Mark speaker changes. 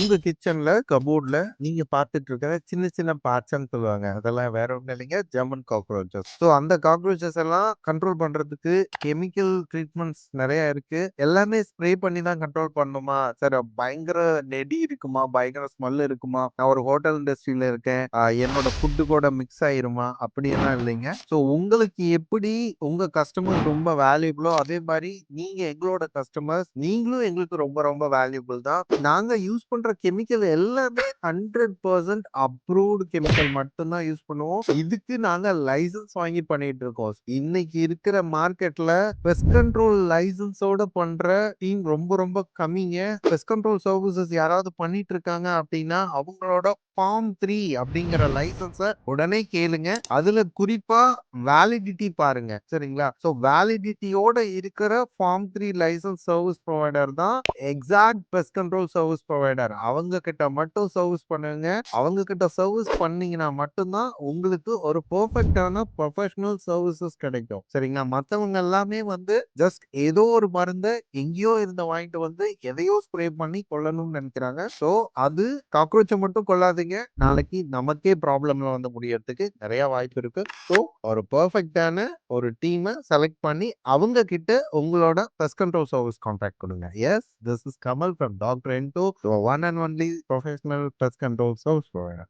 Speaker 1: உங்க கிச்சன்ல கபோர்ட்ல நீங்க பார்த்துட்டு இருக்கிற சின்ன சின்ன பார்ட்ஸ்ன்னு சொல்லுவாங்க. அதெல்லாம் வேற ஒண்ணும் இல்லைங்க. German cockroaches. ஸோ அந்த காக்ரோச்சஸ் எல்லாம் கண்ட்ரோல் பண்றதுக்கு கெமிக்கல் ட்ரீட்மெண்ட்ஸ் நெறைய இருக்கு. எல்லாமே ஸ்ப்ரே பண்ணி தான் கண்ட்ரோல் பண்ணணுமா? சார் பயங்கர நெடி இருக்குமா? பயங்கர ஸ்மெல் இருக்குமா? நான் ஒரு ஹோட்டல் இண்டஸ்ட்ரியில இருக்கேன். என்னோட ஃபுட் கூட மிக்ஸ் ஆயிருமா? அப்படியெல்லாம் இல்லைங்க. ஸோ உங்களுக்கு எப்படி உங்க கஸ்டமர்ஸ் ரொம்ப வேல்யூபிளோ அதே மாரி நீங்க எங்களோட கஸ்டமர்ஸ். நீங்களும் எங்களுக்கு ரொம்ப ரொம்ப வேல்யூபிள் தான். நாங்க யூஸ் பண்ற கெமிக்கல் எல்லாமே 100% அப்ரூவ்டு கெமிக்கல் மட்டும் தான் யூஸ் பண்ணுவோம். இதுக்கு நாங்க லைசென்ஸ் வாங்கி பண்ணிட்டு இருக்கோம். இன்னைக்கு இருக்கிற மார்க்கெட்ல பெஸ்ட் கண்ட்ரோல் லைசென்ஸோட பண்ற டீம் ரொம்ப ரொம்ப கம்மிங்க. பெஸ்ட் கண்ட்ரோல் சர்வீசஸ் யாராவது பண்ணிட்டு இருக்காங்க அப்படின்னா அவங்களோட ஃபார்ம் 3 அப்படிங்கிற லைசென்ஸ உடனே கேளுங்க. அதுல குறிப்பா வேலிடிட்டி பாருங்க. சரிங்களா? சோ வேலிடிட்டியோட இருக்கிற ஃபார்ம் 3 லைசென்ஸ் சர்வீஸ் புரோவைடர் தான் exact best control service provider. அவங்க கிட்ட மட்டும் சர்வீஸ் பண்ணுங்க. அவங்க கிட்ட சர்வீஸ் பண்ணீங்கன்னா மட்டும் தான் உங்களுக்கு ஒரு பெர்ஃபெக்ட்டான ப்ரொஃபஷனல் சர்வீசஸ் கிடைக்கும். சரிங்களா? மத்தவங்க எல்லாமே வந்து ஜஸ்ட் ஏதோ ஒரு மருந்த எங்கேயோ இருந்து வாங்கிட்டு வந்து எதையோ ஸ்ப்ரே பண்ணி கொல்லணும்னு நினைக்கிறாங்க. சோ அது காக்ரோச்ச மட்டும் கொல்லாதீங்க. நாளைக்கு நமக்கே ப்ராப்ளம்ல வந்து முடியறதுக்கு நிறைய வாய்ப்பு இருக்கு. சோ ஒரு பெர்ஃபெக்ட்டான ஒரு டீம செலக்ட் பண்ணி அவங்க கிட்ட உங்களோட பெஸ்ட் கண்ட்ரோல் சர்வீஸ் கான்டாக்ட் கொடுங்க. Yes, this is Kamal from doctor into, one and only professional pest control service provider.